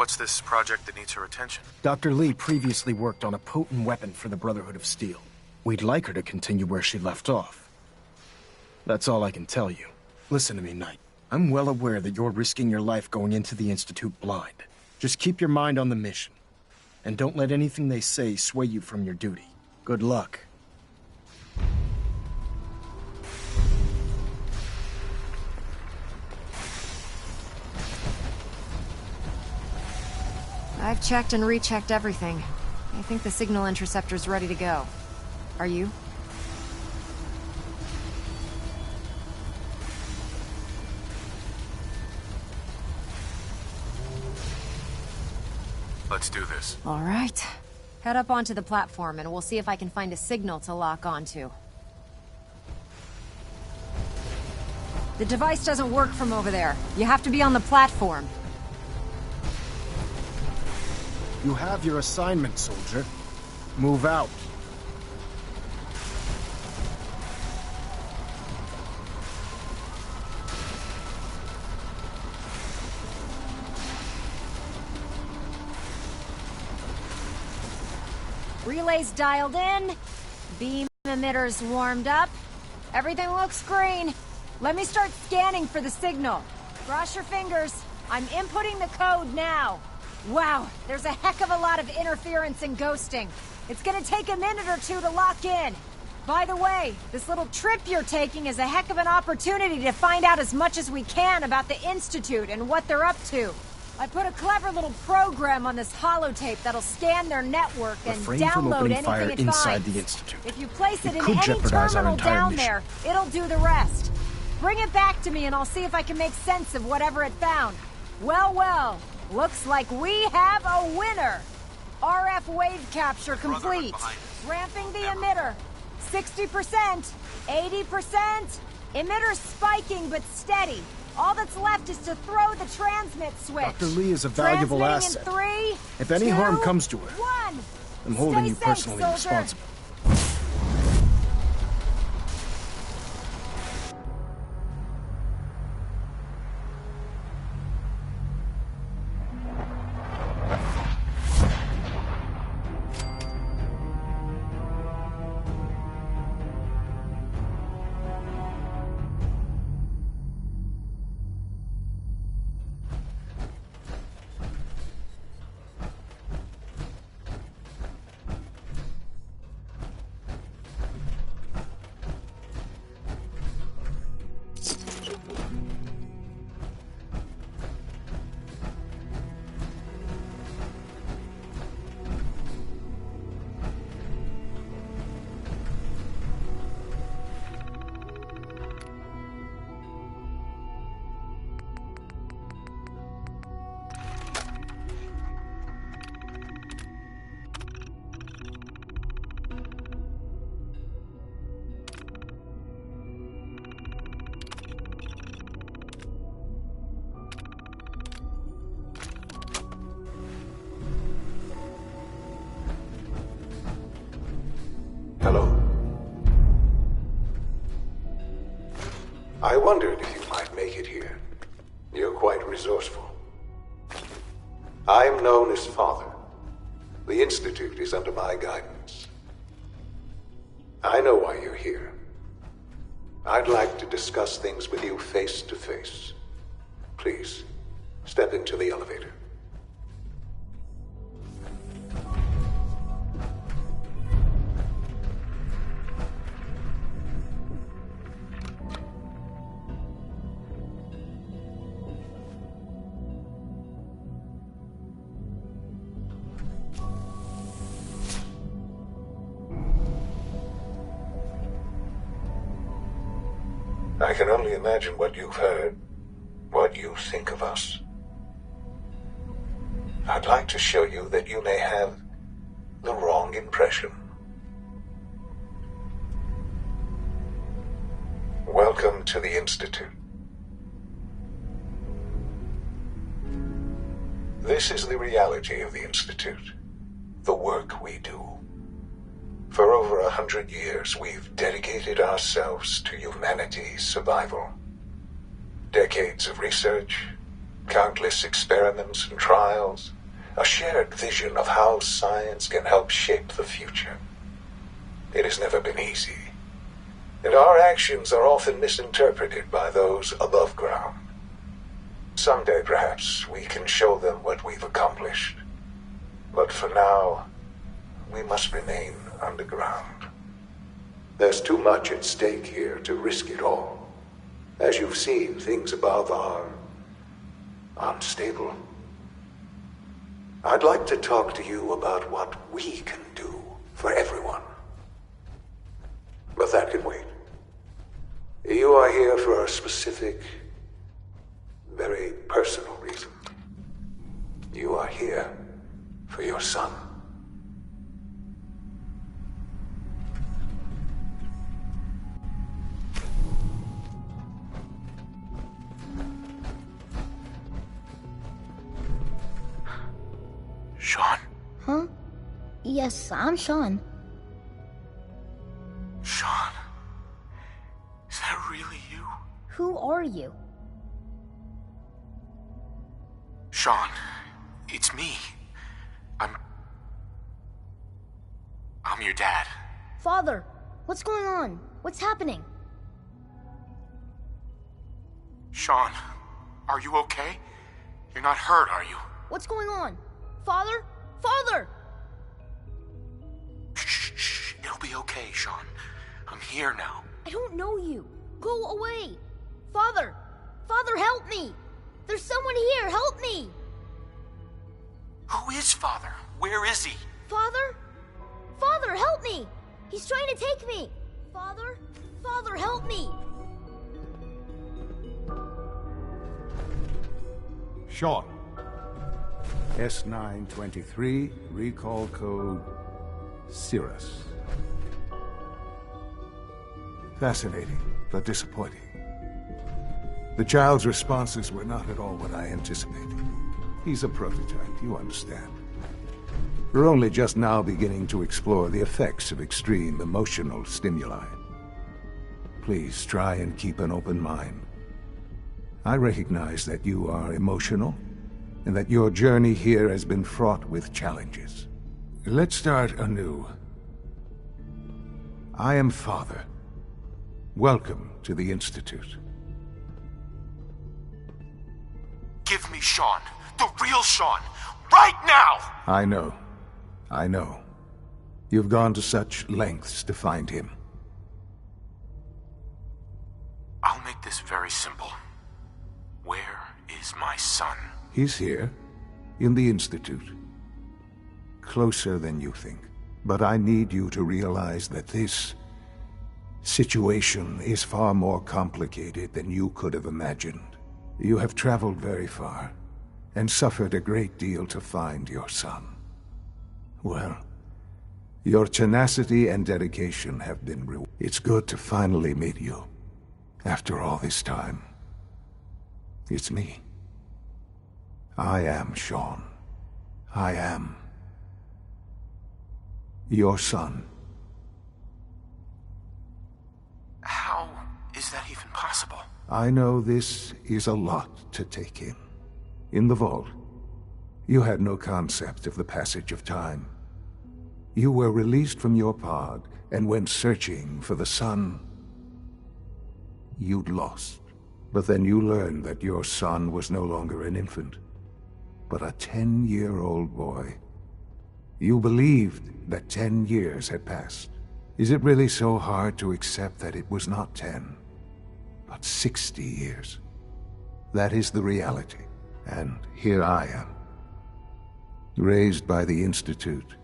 What's this project that needs her attention? Dr. Lee previously worked on a potent weapon for the Brotherhood of Steel. We'd like her to continue where she left off. That's all I can tell you. Listen to me, Knight. I'm well aware that you're risking your life going into the Institute blind. Just keep your mind on the mission. And don't let anything they say sway you from your duty. Good luck. I've checked and rechecked everything. I think the signal interceptor's ready to go. Are you? Let's do this. All right. Head up onto the platform and we'll see if I can find a signal to lock onto. The device doesn't work from over there. You have to be on the platform. You have your assignment, soldier. Move out. Relays dialed in. Beam emitters warmed up. Everything looks green. Let me start scanning for the signal. Cross your fingers. I'm inputting the code now. Wow, there's a heck of a lot of interference and ghosting. It's gonna take a minute or two to lock in. By the way, this little trip you're taking is a heck of an opportunity to find out as much as we can about the Institute and what they're up to. I put a clever little program on this holotape that'll scan their network and download anything it finds. The Institute. If you place it in any terminal down there, it'll do the rest. Bring it back to me and I'll see if I can make sense of whatever it found. Well, well. Looks like we have a winner! RF wave capture complete. Ramping the emitter. 60%, 80%. Emitter spiking but steady. All that's left is to throw the transmit switch. Dr. Lee is a valuable asset. In 3, if any 2, harm comes to her, 1. I'm holding you Stay personally safe, responsible. Hello. I wondered if you might make it here. You're quite resourceful. I'm known as Father. The Institute is under my guidance. I know why you're here. I'd like to discuss things with you face to face. Please, step into the elevator. I can only imagine what you've heard, what you think of us. I'd like to show you that you may have the wrong impression. Welcome to the Institute. This is the reality of the Institute, the work we do. For over 100 years, we've dedicated ourselves to humanity's survival. Decades of research, Countless experiments and trials, a shared vision of how science can help shape the future. It has never been easy, and our actions are often misinterpreted by those above ground. Someday, perhaps, we can show them what we've accomplished. But for now, we must remain underground. There's too much at stake here to risk it all. As you've seen, things above are unstable. I'd like to talk to you about what we can do for everyone. But that can wait. You are here for a specific, very personal reason. You are here for your son. Sean? Huh? Yes, I'm Sean. Sean? Is that really you? Who are you? Sean, it's me. I'm your dad. Father, what's going on? What's happening? Sean, are you okay? You're not hurt, are you? What's going on? Father? Father! Shh. It'll be okay, Sean. I'm here now. I don't know you. Go away. Father! Father, help me! There's someone here, help me! Who is Father? Where is he? Father? Father, help me! He's trying to take me! Father? Father, help me! Sean. S923, recall code Cirrus. Fascinating, but disappointing. The child's responses were not at all what I anticipated. He's a prototype, you understand. We're only just now beginning to explore the effects of extreme emotional stimuli. Please try and keep an open mind. I recognize that you are emotional, and that your journey here has been fraught with challenges. Let's start anew. I am Father. Welcome to the Institute. Give me Sean. The real Sean. Right now! I know. You've gone to such lengths to find him. I'll make this very simple. Where is my son? He's here, in the Institute. Closer than you think. But I need you to realize that this situation is far more complicated than you could have imagined. You have traveled very far, and suffered a great deal to find your son. Well, your tenacity and dedication have been rewarded. It's good to finally meet you, after all this time. It's me. I am Sean. I am your son. How is that even possible? I know this is a lot to take in. In the vault, you had no concept of the passage of time. You were released from your pod and went searching for the son you'd lost. But then you learned that your son was no longer an infant, but a 10-year-old boy. You believed that 10 years had passed. Is it really so hard to accept that it was not 10, but 60 years? That is the reality. And here I am, raised by the Institute,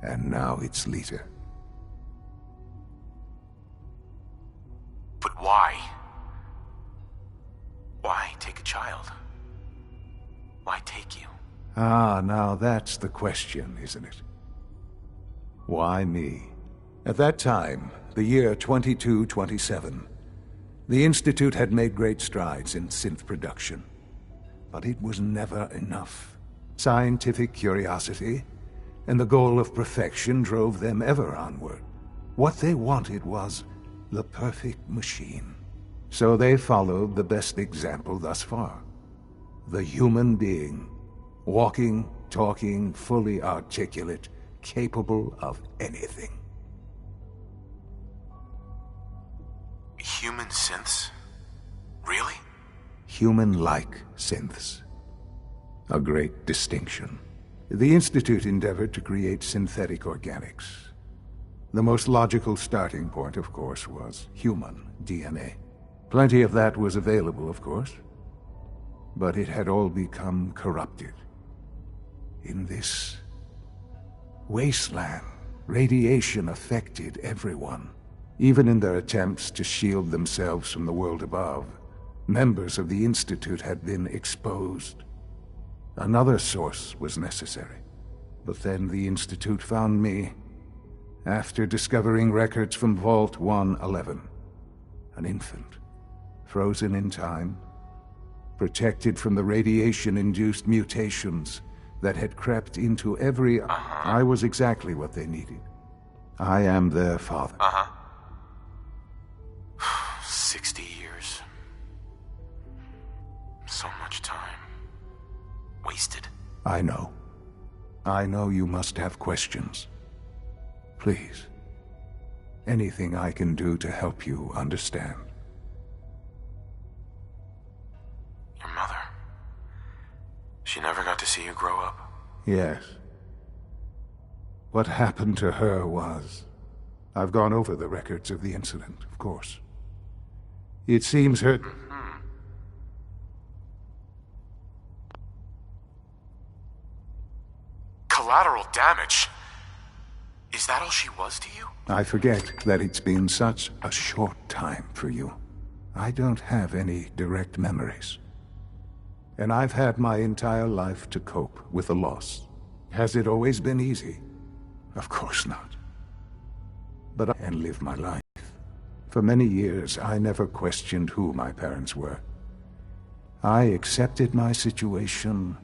and now its leader. But why? Why take a child? Why take you? Ah, now that's the question, isn't it? Why me? At that time, the year 2227, the Institute had made great strides in synth production. But it was never enough. Scientific curiosity and the goal of perfection drove them ever onward. What they wanted was the perfect machine. So they followed the best example thus far. The human being. Walking, talking, fully articulate, capable of anything. Human synths? Really? Human-like synths. A great distinction. The Institute endeavored to create synthetic organics. The most logical starting point, of course, was human DNA. Plenty of that was available, of course. But it had all become corrupted. In this wasteland, radiation affected everyone. Even in their attempts to shield themselves from the world above, members of the Institute had been exposed. Another source was necessary. But then the Institute found me after discovering records from Vault 111. An infant, frozen in time, protected from the radiation-induced mutations that had crept into every... I was exactly what they needed. I am their father. 60 years. So much time. Wasted. I know. I know you must have questions. Please. Anything I can do to help you understand. Your mother. She never got to see you grow up. Yes. What happened to her was... I've gone over the records of the incident, of course. It seems her... Collateral damage? Is that all she was to you? I forget that it's been such a short time for you. I don't have any direct memories. And I've had my entire life to cope with the loss. Has it always been easy? Of course not. But and live my life. For many years, I never questioned who my parents were. I accepted my situation,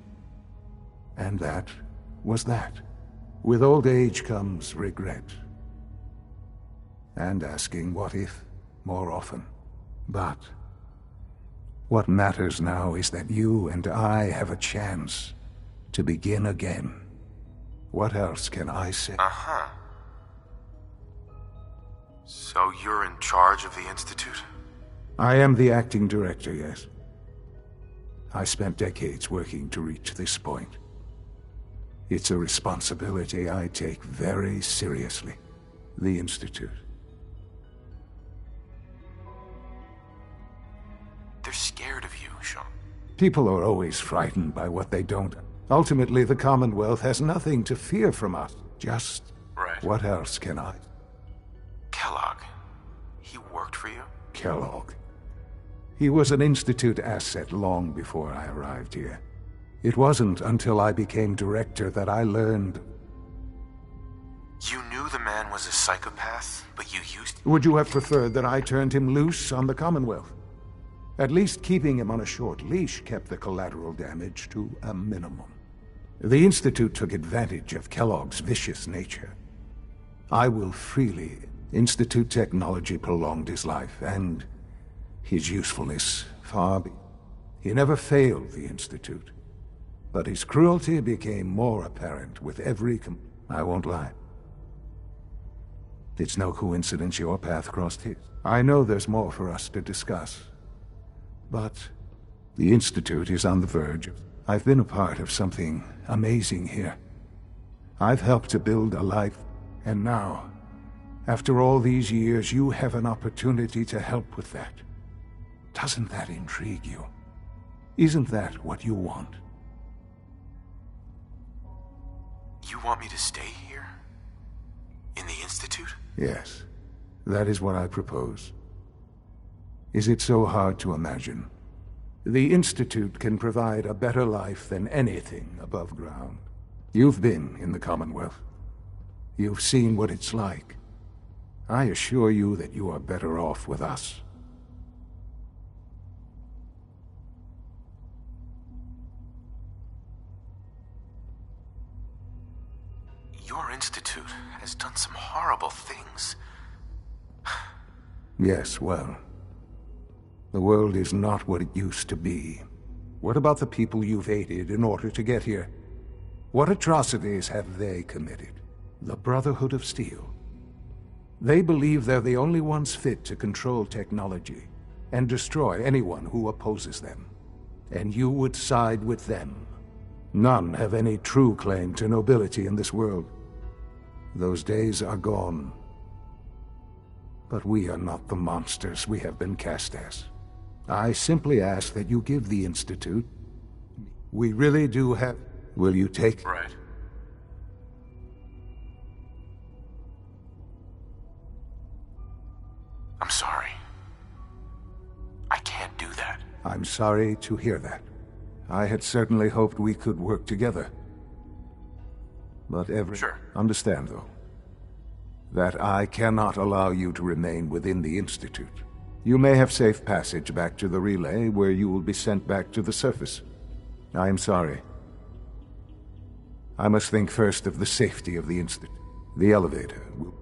and that was that. With old age comes regret. And asking what if more often. But what matters now is that you and I have a chance to begin again. What else can I say? So you're in charge of the Institute? I am the acting director, yes. I spent decades working to reach this point. It's a responsibility I take very seriously. The Institute. They're scared of you, Sean. People are always frightened by what they don't. Ultimately, the Commonwealth has nothing to fear from us. Just... Right. What else can I... Kellogg. He worked for you? Kellogg. He was an Institute asset long before I arrived here. It wasn't until I became director that I learned... You knew the man was a psychopath, but you used... Would you have preferred that I turned him loose on the Commonwealth? At least keeping him on a short leash kept the collateral damage to a minimum. The Institute took advantage of Kellogg's vicious nature. I will freely... Institute technology prolonged his life, and his usefulness far be... He never failed the Institute. But his cruelty became more apparent with every I won't lie. It's no coincidence your path crossed his. I know there's more for us to discuss. But the Institute is on the verge of... I've been a part of something amazing here. I've helped to build a life, and now, after all these years, you have an opportunity to help with that. Doesn't that intrigue you? Isn't that what you want? You want me to stay here? In the Institute? Yes. That is what I propose. Is it so hard to imagine? The Institute can provide a better life than anything above ground. You've been in the Commonwealth. You've seen what it's like. I assure you that you are better off with us. Your Institute has done some horrible things. Yes, well... The world is not what it used to be. What about the people you've aided in order to get here? What atrocities have they committed? The Brotherhood of Steel. They believe they're the only ones fit to control technology and destroy anyone who opposes them. And you would side with them. None have any true claim to nobility in this world. Those days are gone. But we are not the monsters we have been cast as. I simply ask that you give the Institute... We really do have... Will you take... Right. I'm sorry. I can't do that. I'm sorry to hear that. I had certainly hoped we could work together. But Sure. Understand, though, that I cannot allow you to remain within the Institute. You may have safe passage back to the relay, where you will be sent back to the surface. I am sorry. I must think first of the safety of the Institute. The elevator will...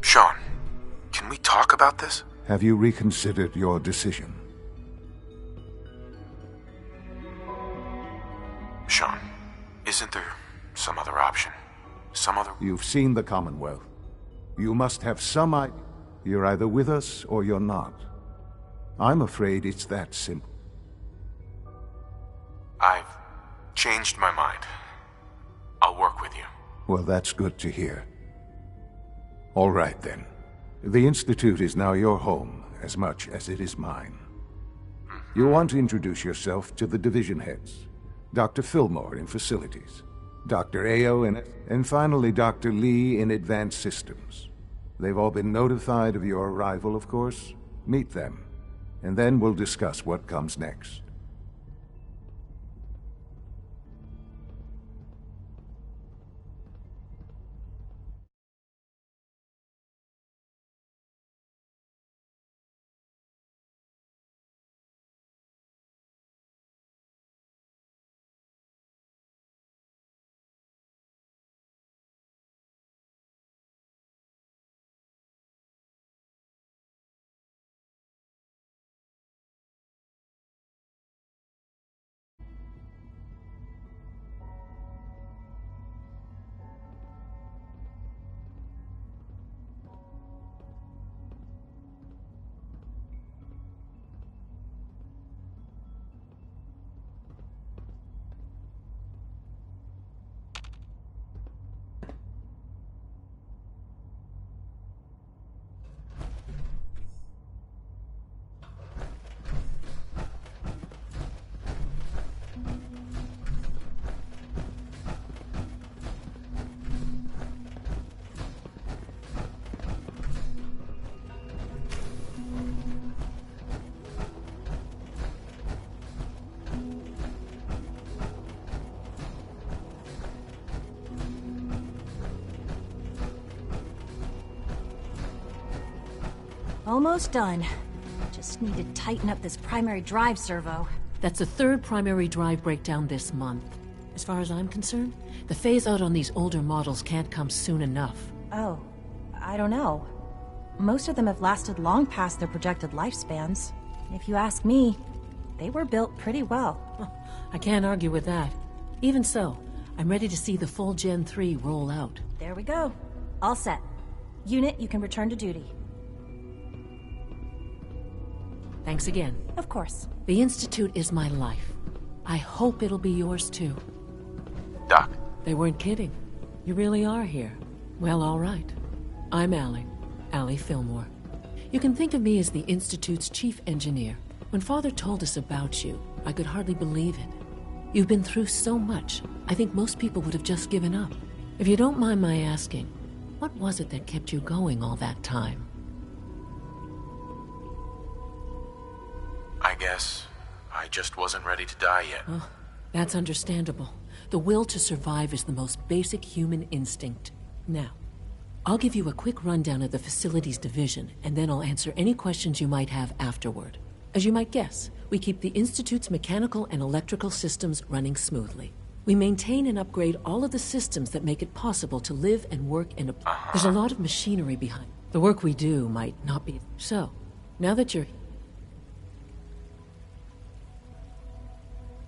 Sean, can we talk about this? Have you reconsidered your decision? Sean, isn't there some other option? Some other... You've seen the Commonwealth. You must have some idea. You're either with us or you're not. I'm afraid it's that simple. I've changed my mind. I'll work with you. Well, that's good to hear. All right, then. The Institute is now your home, as much as it is mine. You'll want to introduce yourself to the division heads. Dr. Fillmore in Facilities, Dr. Ayo and finally Dr. Lee in Advanced Systems. They've all been notified of your arrival, of course. Meet them, and then we'll discuss what comes next. Almost done. Just need to tighten up this primary drive servo. That's the third primary drive breakdown this month. As far as I'm concerned, the phase-out on these older models can't come soon enough. Oh, I don't know. Most of them have lasted long past their projected lifespans. If you ask me, they were built pretty well. I can't argue with that. Even so, I'm ready to see the full Gen 3 roll out. There we go. All set. Unit, you can return to duty. Thanks again. Of course. The Institute is my life. I hope it'll be yours too. Doc. They weren't kidding. You really are here. Well, all right. I'm Allie Fillmore. You can think of me as the Institute's chief engineer. When Father told us about you, I could hardly believe it. You've been through so much, I think most people would have just given up. If you don't mind my asking, what was it that kept you going all that time? I guess I just wasn't ready to die yet. Oh, that's understandable. The will to survive is the most basic human instinct. Now, I'll give you a quick rundown of the facilities division, and then I'll answer any questions you might have afterward. As you might guess, we keep the Institute's mechanical and electrical systems running smoothly. We maintain and upgrade all of the systems that make it possible to live and work in a... There's a lot of machinery behind. The work we do might not be... So, now that you're...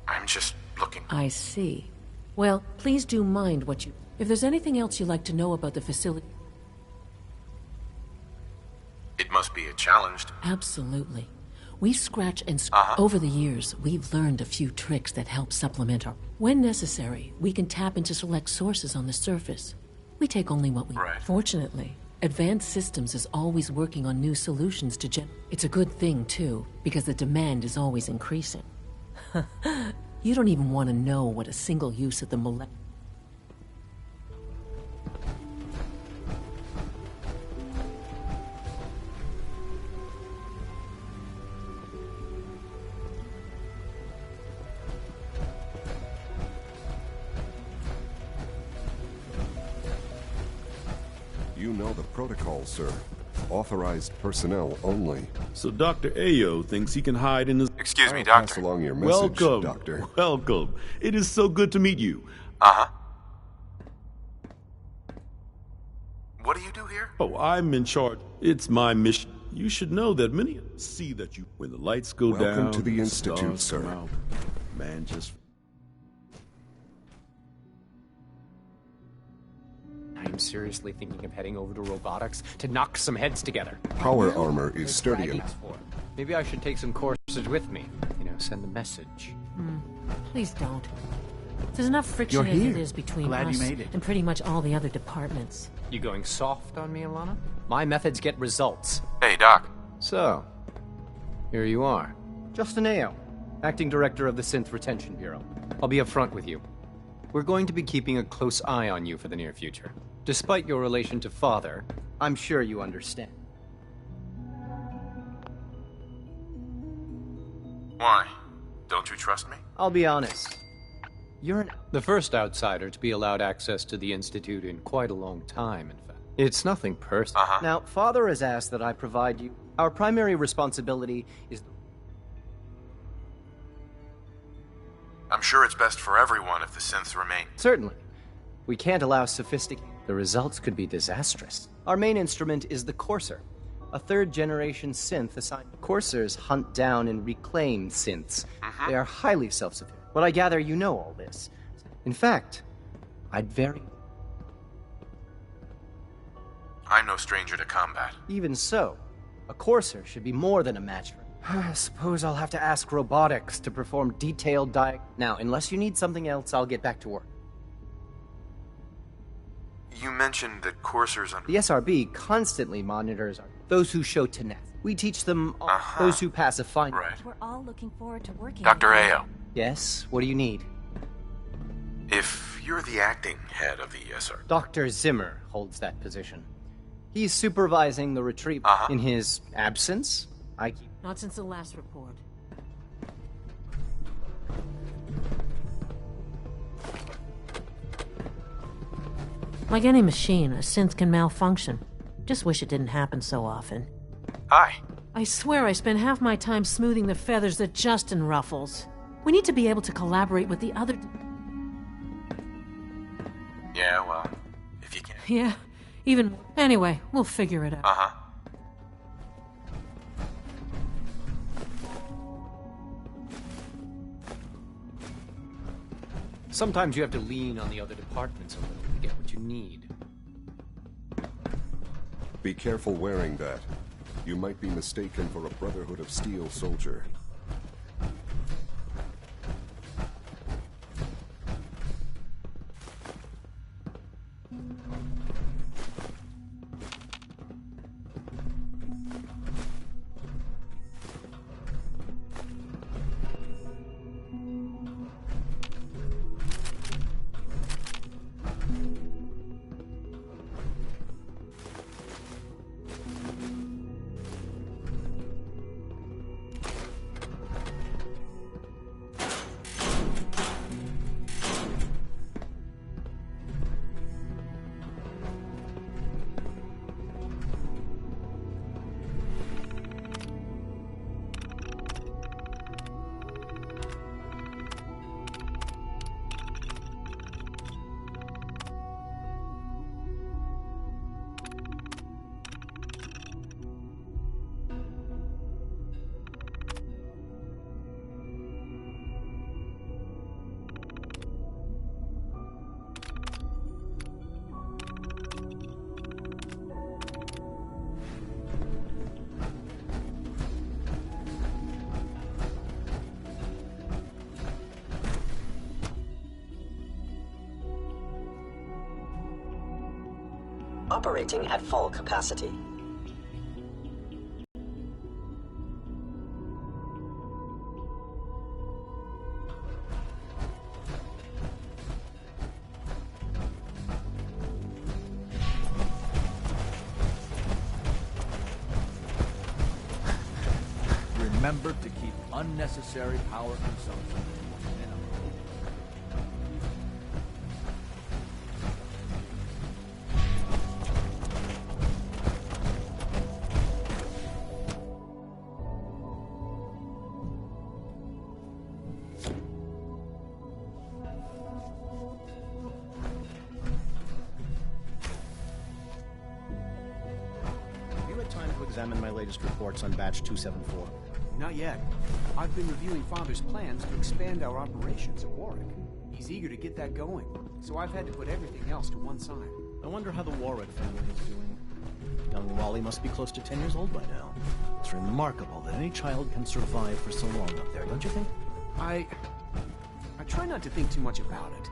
I'm just looking. I see. Well, please do mind what you... If there's anything else you'd like to know about the facility... It must be a challenge. Absolutely. We scratch and Over the years, we've learned a few tricks that help supplement our... When necessary, we can tap into select sources on the surface. We take only what we... Right. Fortunately, Advanced Systems is always working on new solutions to It's a good thing, too, because the demand is always increasing. You don't even want to know what a single use of the You know the protocol, sir. Authorized personnel only. So Dr. Ayo thinks he can hide in his... Excuse me, I'll Doctor. pass along your message, Welcome, Doctor. welcome. It is so good to meet you. What do you do here? Oh, I'm in charge. It's my mission. You should know that many see that you... When the lights go down... Welcome to the and Institute, stars come sir. out, man, just... I'm seriously thinking of heading over to robotics to knock some heads together. Power armor is sturdy Dragging enough. for. Maybe I should take some courses with me. You know, send the message. Please don't. There's enough friction as it is between Glad us you made it. and pretty much all the other departments. You going soft on me, Alana? My methods get results. Hey, Doc. So, here you are. Justin Ayo, Acting Director of the Synth Retention Bureau. I'll be upfront with you. We're going to be keeping a close eye on you for the near future. Despite your relation to Father, I'm sure you understand. Why? Don't you trust me? I'll be honest. You're the first outsider to be allowed access to the Institute in quite a long time, in fact. It's nothing personal. Now, Father has asked that I provide you... Our primary responsibility is... I'm sure it's best for everyone if the synths remain. Certainly. We can't allow sophisticated... The results could be disastrous. Our main instrument is the Courser, a third-generation synth assigned... Coursers hunt down and reclaim synths. They are highly self-sufficient. But I gather you know all this. In fact, I'm no stranger to combat. Even so, a Courser should be more than a match for... I suppose I'll have to ask robotics to perform detailed Now, unless you need something else, I'll get back to work. You mentioned that coursers The SRB constantly monitors those who show tenacity. We teach them those who pass a fine... Right. We're all looking forward to working Dr. with you. Ayo, Yes, what do you need? if you're the acting head of the SR... Dr. Zimmer holds that position. He's supervising the retrieval. In his absence, I keep... Not since the last report. Like any machine, a synth can malfunction. Just wish it didn't happen so often. Hi. I swear I spend half my time smoothing the feathers that Justin ruffles. We need to be able to collaborate with the other... Yeah, well, if you can. Yeah, even... Anyway, we'll figure it out. Uh-huh. Sometimes you have to lean on the other departments a little to get what you need. Be careful wearing that. You might be mistaken for a Brotherhood of Steel soldier. Operating at full capacity. Remember to keep unnecessary power consumption. Examine my latest reports on batch 274. Not yet. I've been reviewing Father's plans to expand our operations at Warwick. He's eager to get that going, so I've had to put everything else to one side. I wonder how the Warwick family is doing. Young Wally must be close to 10 years old by now. It's remarkable that any child can survive for so long up there, don't you think? I try not to think too much about it.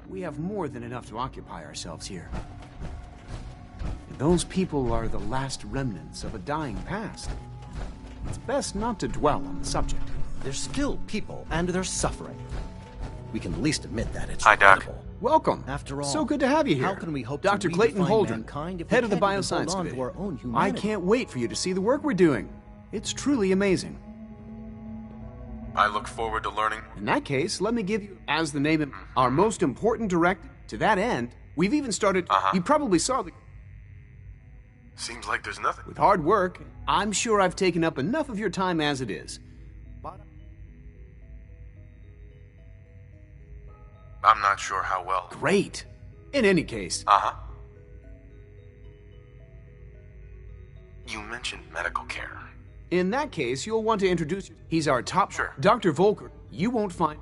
We have more than enough to occupy ourselves here. And those people are the last remnants of a dying past. It's best not to dwell on the subject. They're still people, and they're suffering. We can at least admit that it's Hi, Doc. regrettable. Welcome. After all, so good to have you here. How can we hope Dr. to Clayton redefine Holden, mankind if we head of the can't even Bioscience hold on Division. to our own I humanity? can't wait for you to see the work we're doing. It's truly amazing. I look forward to learning. In that case, let me give you, as the name, our most important directive. To that end, we've even started... You probably saw the... Seems like there's nothing. With hard work, I'm sure I've taken up enough of your time as it is. But I'm not sure how well. great. In any case... You mentioned medical care. In that case, you'll want to introduce... He's our top... Sure. Dr. Volker. You won't find...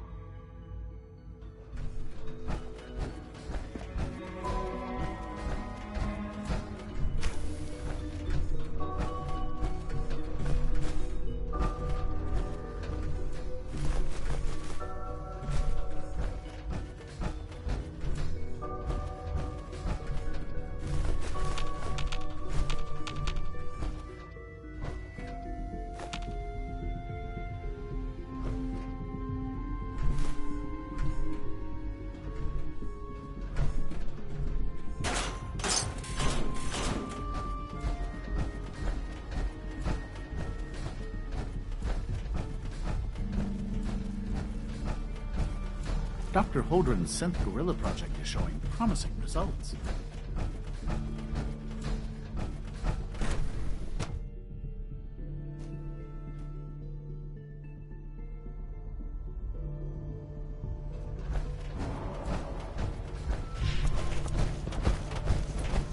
Dr. Holdren's synth gorilla project is showing promising results.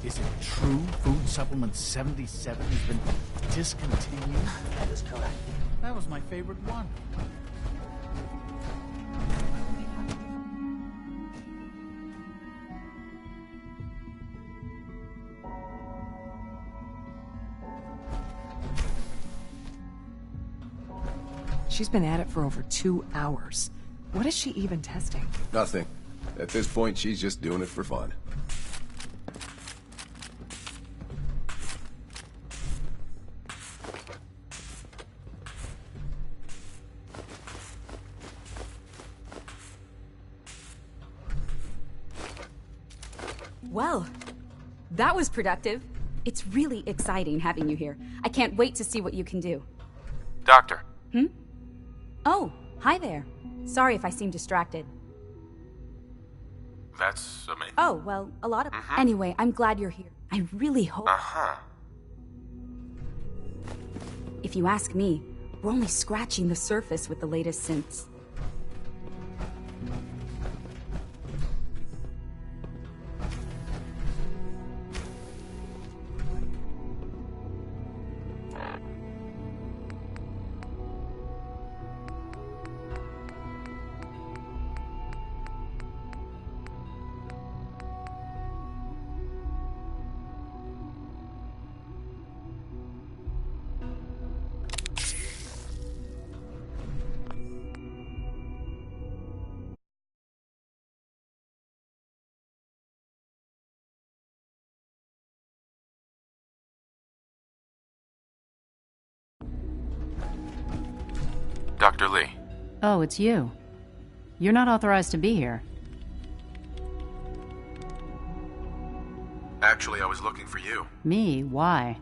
Is it true food supplement 77 has been discontinued? That is correct. That was my favorite one. She's been at it for over 2 hours. What is she even testing? Nothing. At this point, she's just doing it for fun. Well, that was productive. It's really exciting having you here. I can't wait to see what you can do. Doctor. Oh, hi there. Sorry if I seem distracted. That's amazing. Oh, well, a lot of... Anyway, I'm glad you're here. I really hope... If you ask me, we're only scratching the surface with the latest synths. Dr. Lee. Oh, it's you. You're not authorized to be here. Actually, I was looking for you. Me? Why?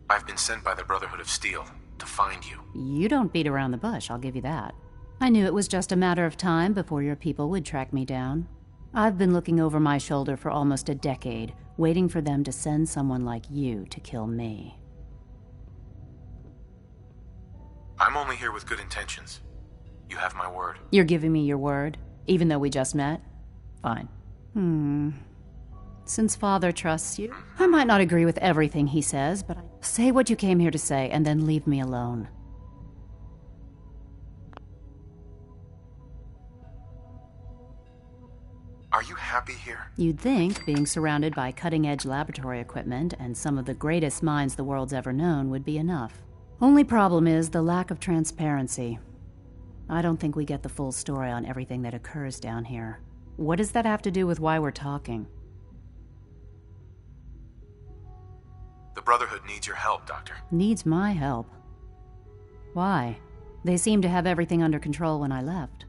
I've been sent by the Brotherhood of Steel to find you. You don't beat around the bush, I'll give you that. I knew it was just a matter of time before your people would track me down. I've been looking over my shoulder for almost a decade, waiting for them to send someone like you to kill me. I'm only here with good intentions. You have my word. You're giving me your word, even though we just met? Fine. Since Father trusts you, I might not agree with everything he says, but say what you came here to say and then leave me alone. Are you happy here? You'd think being surrounded by cutting-edge laboratory equipment and some of the greatest minds the world's ever known would be enough. Only problem is the lack of transparency. I don't think we get the full story on everything that occurs down here. What does that have to do with why we're talking? The Brotherhood needs your help, Doctor. Needs my help? Why? They seemed to have everything under control when I left.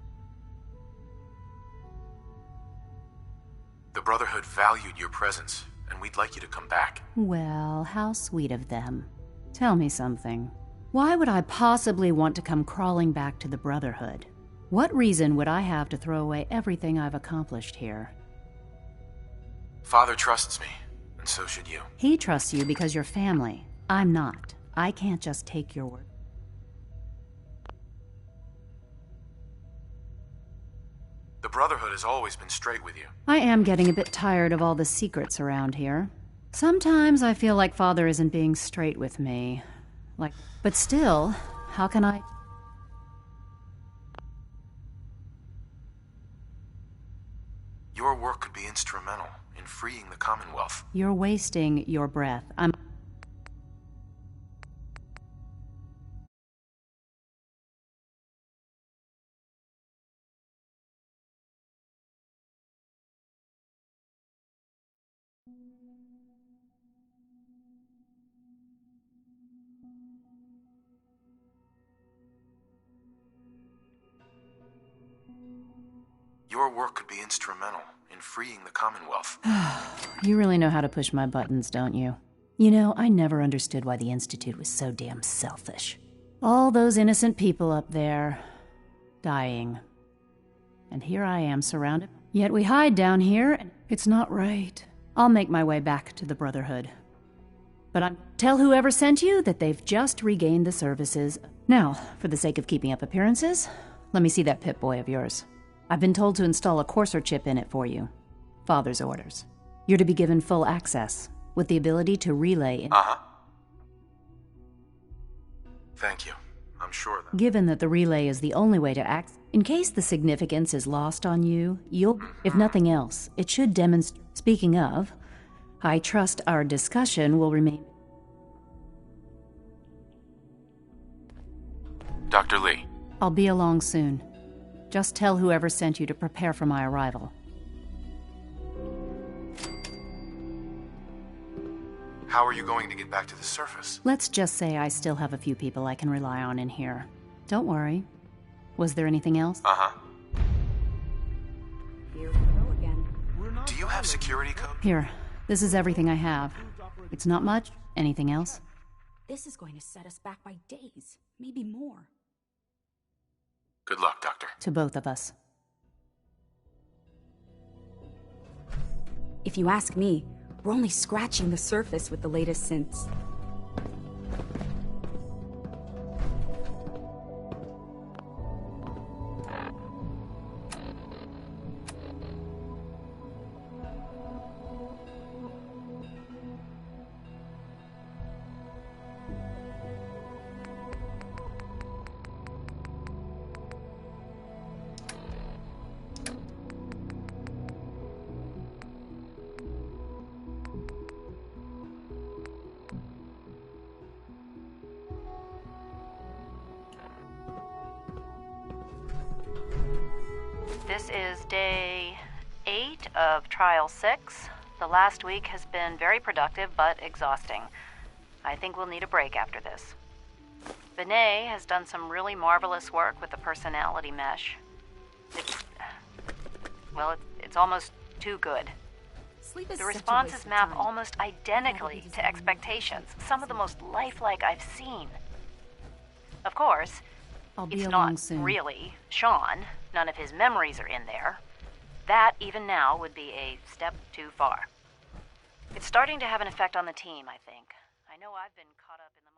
The Brotherhood valued your presence, and we'd like you to come back. Well, how sweet of them. Tell me something. Why would I possibly want to come crawling back to the Brotherhood? What reason would I have to throw away everything I've accomplished here? Father trusts me, and so should you. He trusts you because you're family. I'm not. I can't just take your word. The Brotherhood has always been straight with you. I am getting a bit tired of all the secrets around here. Sometimes I feel like Father isn't being straight with me. But still, how can I... Your work could be instrumental in freeing the Commonwealth. You're wasting your breath. Your work could be instrumental in freeing the Commonwealth. You really know how to push my buttons, don't you? You know, I never understood why the Institute was so damn selfish. All those innocent people up there. dying. And here I am surrounded. Yet we hide down here, and it's not right. I'll make my way back to the Brotherhood. But tell whoever sent you that they've just regained the services. Now, for the sake of keeping up appearances, let me see that Pip-Boy of yours. I've been told to install a Courser chip in it for you. Father's orders. You're to be given full access, with the ability to relay... Thank you. I'm sure that... Given that the relay is the only way to act, in case the significance is lost on you, you'll... If nothing else, it should demonstrate... Speaking of, I trust our discussion will remain... Dr. Lee. I'll be along soon. Just tell whoever sent you to prepare for my arrival. How are you going to get back to the surface? Let's just say I still have a few people I can rely on in here. Don't worry. Was there anything else? Here we go again. Do you have security code? Here. This is everything I have. It's not much. Anything else? This is going to set us back by days, maybe more. Good luck, Doctor. To both of us. If you ask me, we're only scratching the surface with the latest synths. This is day 8 of Trial 6. The last week has been very productive but exhausting. I think we'll need a break after this. Benet has done some really marvelous work with the personality mesh. It's almost too good. The responses map almost identically to expectations, some of the most lifelike I've seen. Of course, it's not really Sean. None of his memories are in there. That, even now, would be a step too far. It's starting to have an effect on the team, I think. I know I've been caught up in the